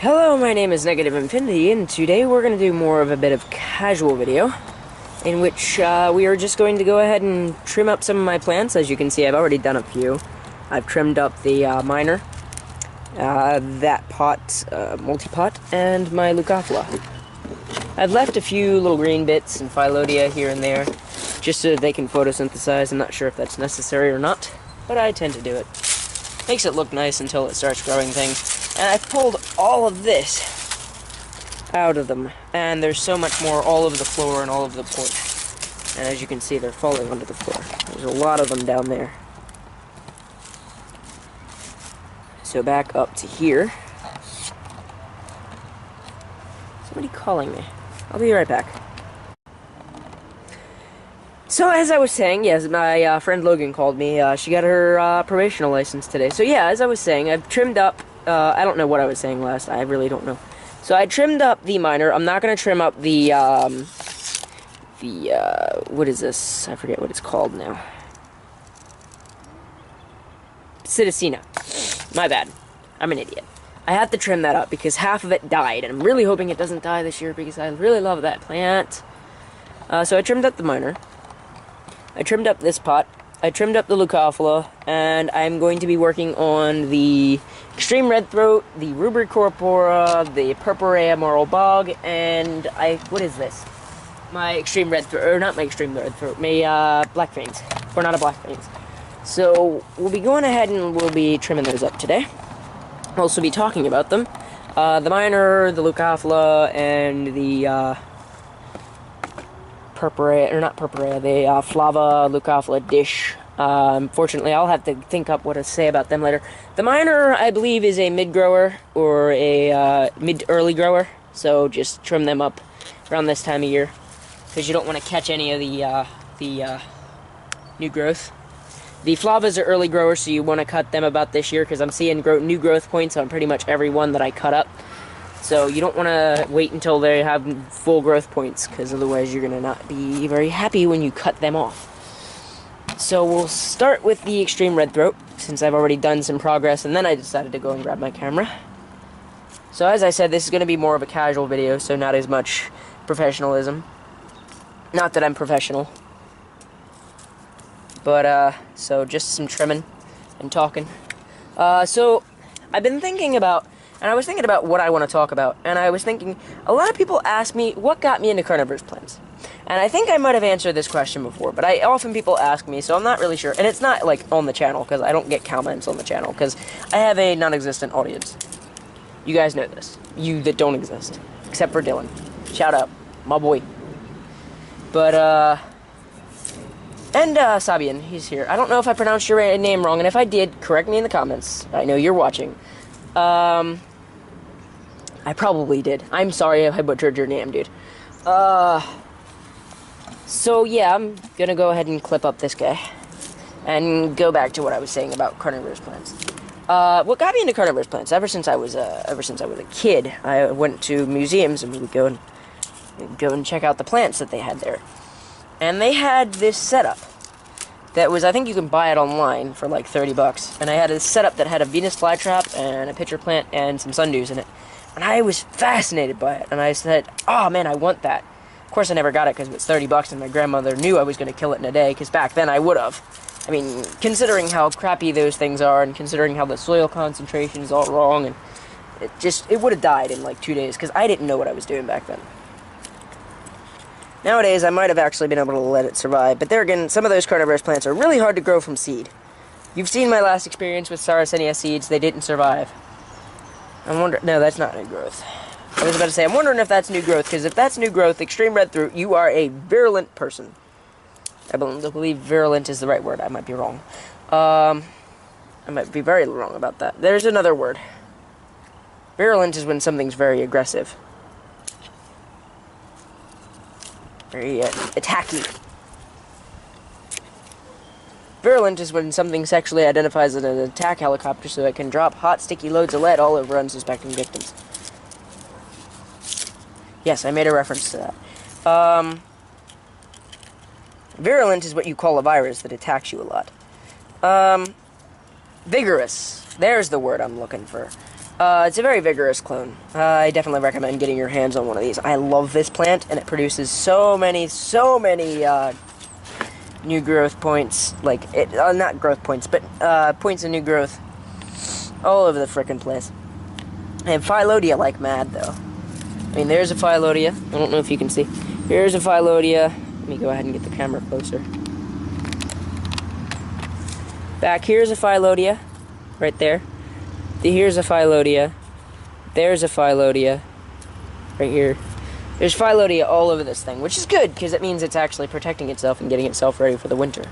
Hello, my name is Negative Infinity, and today we're going to do more of a bit of casual video, in which we are just going to go ahead and trim up some of my plants. As you can see, I've already done a few. I've trimmed up the miner, that pot, multi-pot, and my Leucophila. I've left a few little green bits and Phyllodia here and there, just so that they can photosynthesize. I'm not sure if that's necessary or not, but I tend to do it. Makes it look nice until it starts growing things. And I pulled all of this out of them, and there's so much more all over the floor and all over the porch. And as you can see, they're falling onto the floor. There's a lot of them down there. So back up to here. Somebody calling me. I'll be right back. So, as I was saying, yes, my friend Logan called me. She got her probational license today. So, yeah, as I was saying, I've trimmed up. I don't know what I was saying last. I really don't know. So, I trimmed up the miner. I'm not going to trim up the, what is this? I forget what it's called now. Psittacina. My bad. I'm an idiot. I have to trim that up because half of it died, and I'm really hoping it doesn't die this year because I really love that plant. So, I trimmed up the miner. I trimmed up this pot, I trimmed up the Leucophila, and I'm going to be working on the Extreme Red Throat, the Rubricorpora, the Purpurea Marl Bog, and what is this? My Extreme Red Throat, or not my Extreme Red Throat, my Black Veins, Coronata Black Veins. So, we'll be going ahead and we'll be trimming those up today. I'll also be talking about them. The miner, the Leucophila, and the, Purpurea, or not Purpurea, the Flava Leucophila dish. Unfortunately, I'll have to think up what to say about them later. The miner, I believe, is a mid-grower, or a mid-early grower, so just trim them up around this time of year, because you don't want to catch any of the new growth. The Flavas are early growers, so you want to cut them about this year, because I'm seeing new growth points on pretty much every one that I cut up. So you don't want to wait until they have full growth points, because otherwise you're going to not be very happy when you cut them off. So we'll start with the Extreme Red Throat, since I've already done some progress, and then I decided to go and grab my camera. So as I said, this is going to be more of a casual video, so not as much professionalism. Not that I'm professional. But, so just some trimming and talking. So I've been thinking about... And I was thinking about what I want to talk about, and I was thinking, a lot of people ask me, what got me into carnivorous plants? And I think I might have answered this question before, but often people ask me, so I'm not really sure. And it's not, like, on the channel, because I don't get comments on the channel, because I have a non-existent audience. You guys know this. You that don't exist. Except for Dylan. Shout out. My boy. But, and, Sabian, he's here. I don't know if I pronounced your name wrong, and if I did, correct me in the comments. I know you're watching. I probably did. I'm sorry if I butchered your name, dude. So yeah, I'm gonna go ahead and clip up this guy. And go back to what I was saying about carnivorous plants. What got me into carnivorous plants, ever since I was a kid, I went to museums and we would go and check out the plants that they had there. And they had this setup that was, I think you can buy it online for like 30 bucks. And I had a setup that had a Venus flytrap and a pitcher plant and some sundews in it. And I was fascinated by it. And I said, oh man, I want that. Of course I never got it because it was 30 bucks and my grandmother knew I was going to kill it in a day, because back then I would have. I mean, considering how crappy those things are and considering how the soil concentration is all wrong, and it would have died in like 2 days because I didn't know what I was doing back then. Nowadays, I might have actually been able to let it survive, but there again, some of those carnivorous plants are really hard to grow from seed. You've seen my last experience with Sarracenia seeds, they didn't survive. I'm wondering, no, that's not new growth. I was about to say, I'm wondering if that's new growth, because if that's new growth, Extreme Red Throat, you are a virulent person. I believe virulent is the right word, I might be wrong. I might be very wrong about that. There's another word. Virulent is when something's very aggressive. Very attacky. Virulent is when something sexually identifies as an attack helicopter so it can drop hot, sticky loads of lead all over unsuspecting victims. Yes, I made a reference to that. Virulent is what you call a virus that attacks you a lot. Vigorous. There's the word I'm looking for. It's a very vigorous clone. I definitely recommend getting your hands on one of these. I love this plant, and it produces so many, new growth points. Like, not growth points, but, points of new growth all over the frickin' place. And Phyllodia like mad, though. I mean, there's a Phyllodia. I don't know if you can see. Here's a Phyllodia. Let me go ahead and get the camera closer. Back here's a Phyllodia. Right there. Here's a Phyllodia. There's a Phyllodia. Right here. There's Phyllodia all over this thing, which is good, because it means it's actually protecting itself and getting itself ready for the winter.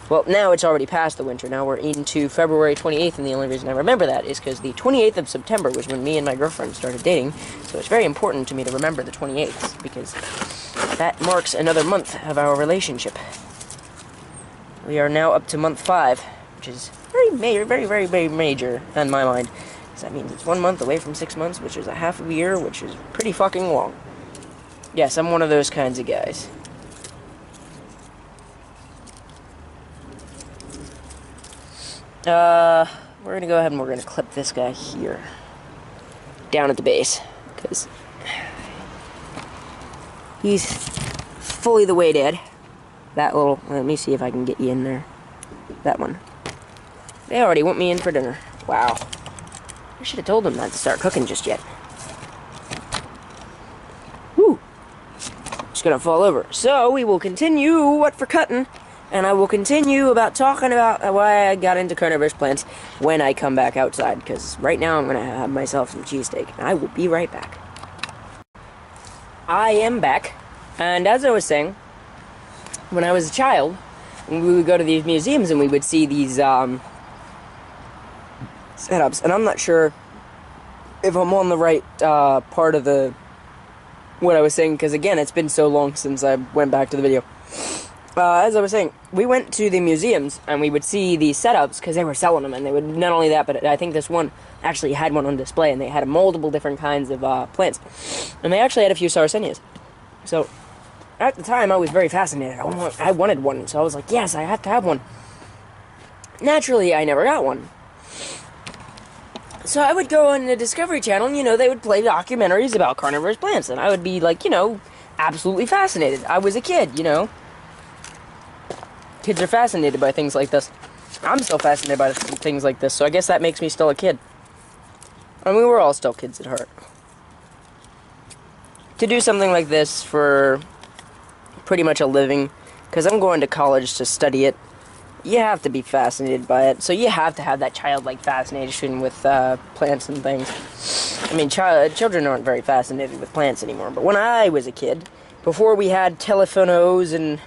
Well, now it's already past the winter. Now we're into February 28th, and the only reason I remember that is because the 28th of September was when me and my girlfriend started dating, so it's very important to me to remember the 28th, because that marks another month of our relationship. We are now up to month 5, which is very major, very major in my mind. Because that means it's 1 month away from 6 months, which is a half of a year, which is pretty fucking long. Yes, I'm one of those kinds of guys. We're gonna go ahead and we're gonna clip this guy here. Down at the base. Because he's fully the way dead. That little, let me see if I can get you in there. That one. They already want me in for dinner. Wow. I should have told them not to start cooking just yet. Woo! It's gonna fall over. So, we will continue what for cutting. And I will continue about talking about why I got into carnivorous plants when I come back outside. Because right now I'm going to have myself some cheesesteak. And I will be right back. I am back. And as I was saying, when I was a child, we would go to these museums and we would see these setups. And I'm not sure if I'm on the right part of what I was saying. Because again, it's been so long since I went back to the video. As I was saying, we went to the museums, and we would see these setups, because they were selling them, and they would, not only that, but I think this one actually had one on display, and they had multiple different kinds of, plants. And they actually had a few Sarracenias. So, at the time, I was very fascinated. I wanted one, so I was like, yes, I have to have one. Naturally, I never got one. So I would go on the Discovery Channel, and, they would play documentaries about carnivorous plants, and I would be, like, absolutely fascinated. I was a kid, Kids are fascinated by things like this. I'm still fascinated by things like this, so I guess that makes me still a kid. I mean, we're all still kids at heart. To do something like this for pretty much a living, because I'm going to college to study it, you have to be fascinated by it. So you have to have that childlike fascination with plants and things. I mean, children aren't very fascinated with plants anymore, but when I was a kid, before we had telephonos and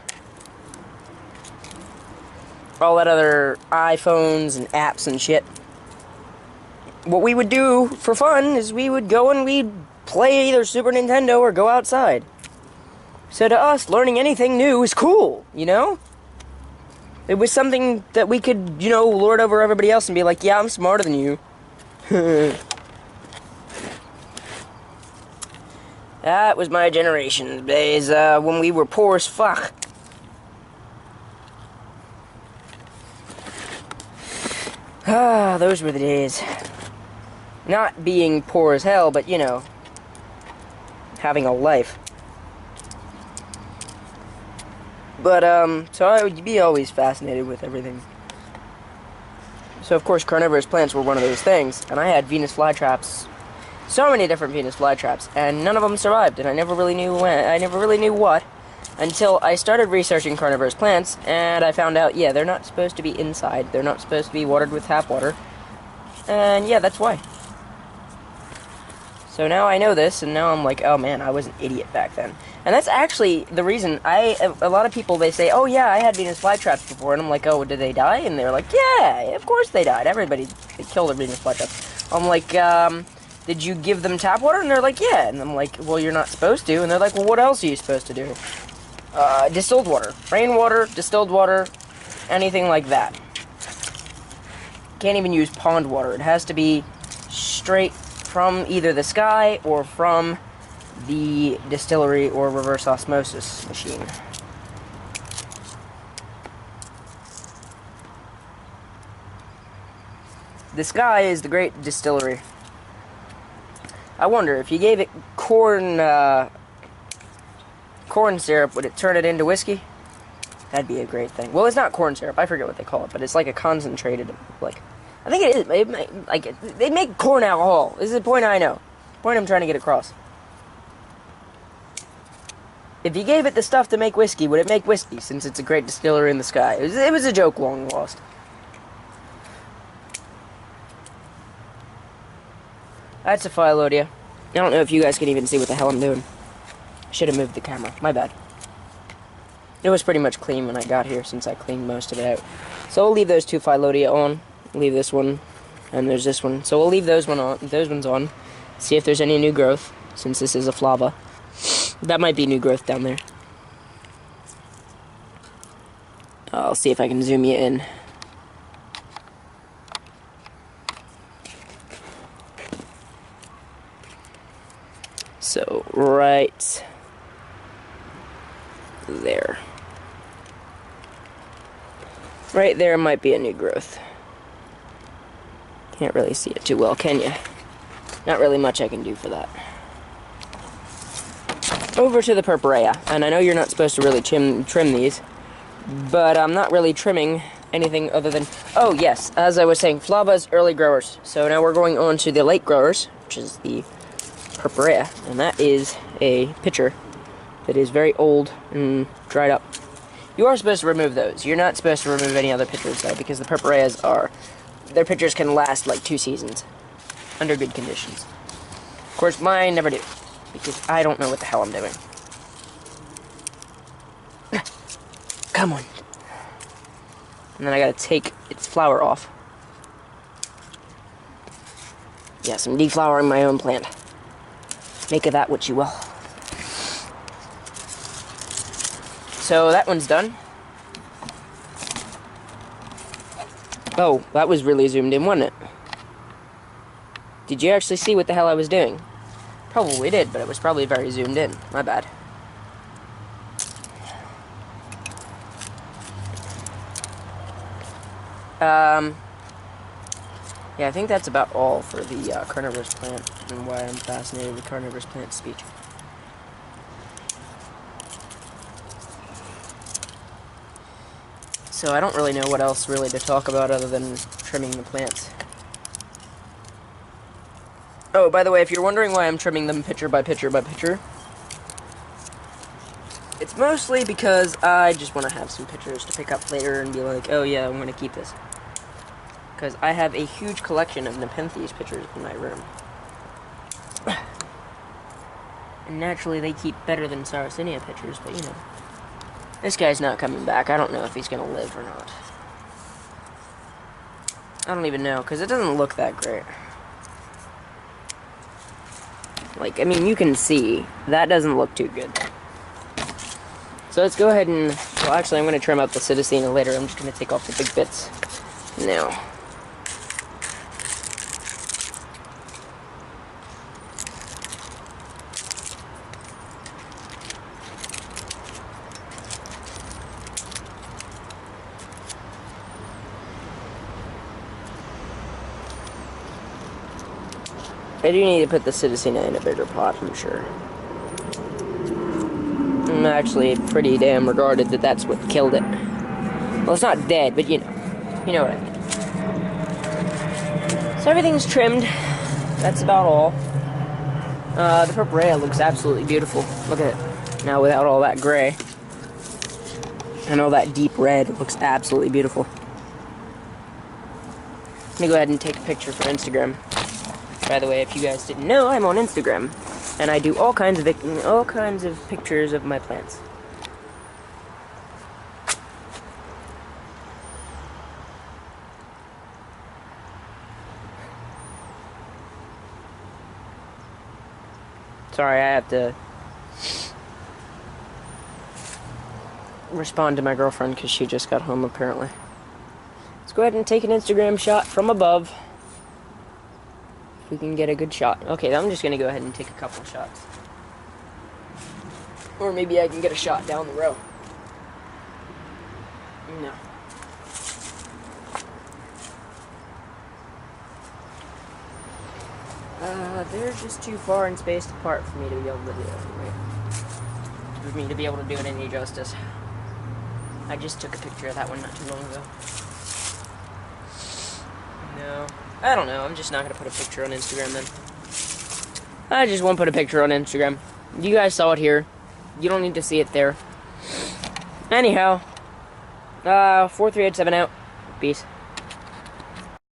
all that other iPhones and apps and shit, what we would do for fun is we would go and we'd play either Super Nintendo or go outside. So to us, learning anything new is cool, It was something that we could, lord over everybody else and be like, yeah, I'm smarter than you. That was my generation days, when we were poor as fuck. Ah, those were the days. Not being poor as hell, but, having a life. But, so I would be always fascinated with everything. So, of course, carnivorous plants were one of those things, and I had Venus flytraps. So many different Venus flytraps, and none of them survived, and I never really knew what, until I started researching carnivorous plants, and I found out, yeah, they're not supposed to be inside. They're not supposed to be watered with tap water. And yeah, that's why. So now I know this, and now I'm like, oh man, I was an idiot back then. And that's actually the reason a lot of people, they say, oh yeah, I had Venus flytraps before, and I'm like, oh, did they die? And they're like, yeah, of course they died. They killed their Venus flytraps. I'm like, did you give them tap water? And they're like, yeah. And I'm like, well, you're not supposed to. And they're like, well, what else are you supposed to do? Distilled water. Rainwater, distilled water, anything like that. Can't even use pond water. It has to be straight from either the sky or from the distillery or reverse osmosis machine. The sky is the great distillery. I wonder, if you gave it corn syrup, would it turn it into whiskey? That'd be a great thing. Well, it's not corn syrup. I forget what they call it, but it's like a concentrated, like, I think it is. They make corn alcohol. This is the point I know. The point I'm trying to get across. If you gave it the stuff to make whiskey, would it make whiskey, since it's a great distillery in the sky? It was a joke long lost. That's a Phyllodia. I don't know if you guys can even see what the hell I'm doing. I should have moved the camera. My bad. It was pretty much clean when I got here, since I cleaned most of it out. So we'll leave those 2 Phyllodia on. Leave this one, and there's this one. So we'll leave those ones on. See if there's any new growth, since this is a flava. That might be new growth down there. I'll see if I can zoom you in. So, right there. Right there might be a new growth. Can't really see it too well, can you? Not really much I can do for that. Over to the Purpurea, and I know you're not supposed to really trim these, but I'm not really trimming anything other than... Oh, yes, as I was saying, Flava's early growers. So now we're going on to the late growers, which is the Purpurea, and that is a pitcher that is very old and dried up. You are supposed to remove those. You're not supposed to remove any other pitchers, though, because the Purpureas are... Their pitchers can last like 2 seasons under good conditions. Of course, mine never do, because I don't know what the hell I'm doing. Come on. And then I gotta take its flower off. Yes, I'm deflowering my own plant. Make of that what you will. So that one's done. Oh, that was really zoomed in, wasn't it? Did you actually see what the hell I was doing? Probably did, but it was probably very zoomed in. My bad. Yeah, I think that's about all for the carnivorous plant, and why I'm fascinated with carnivorous plant speech. So I don't really know what else really to talk about other than trimming the plants. Oh, by the way, if you're wondering why I'm trimming them pitcher by pitcher by pitcher, it's mostly because I just want to have some pitchers to pick up later and be like, oh yeah, I'm going to keep this. Because I have a huge collection of Nepenthes pitchers in my room. And naturally they keep better than Sarracenia pitchers, but you know. This guy's not coming back. I don't know if he's going to live or not. I don't even know, because it doesn't look that great. Like, I mean, you can see, that doesn't look too good. So let's go ahead and, well, actually, I'm going to trim out the Psittacina later. I'm just going to take off the big bits now. I do need to put the Psittacina in a bigger pot, I'm sure. I'm actually pretty damn regarded that that's what killed it. Well, it's not dead, but you know what I mean. So everything's trimmed. That's about all. The Purpurea looks absolutely beautiful. Look at it. Now without all that gray. And all that deep red, it looks absolutely beautiful. Let me go ahead and take a picture for Instagram. By the way, if you guys didn't know, I'm on Instagram, and I do all kinds of pictures of my plants. Sorry, I have to respond to my girlfriend because she just got home apparently. Let's go ahead and take an Instagram shot from above. We can get a good shot. Okay, I'm just gonna go ahead and take a couple shots. Or maybe I can get a shot down the row. No. They're just too far in space apart for me to be able to do it. For me to be able to do it any justice. I just took a picture of that one not too long ago. No. I don't know. I'm just not going to put a picture on Instagram then. I just won't put a picture on Instagram. You guys saw it here. You don't need to see it there. Anyhow. 4387 out. Peace.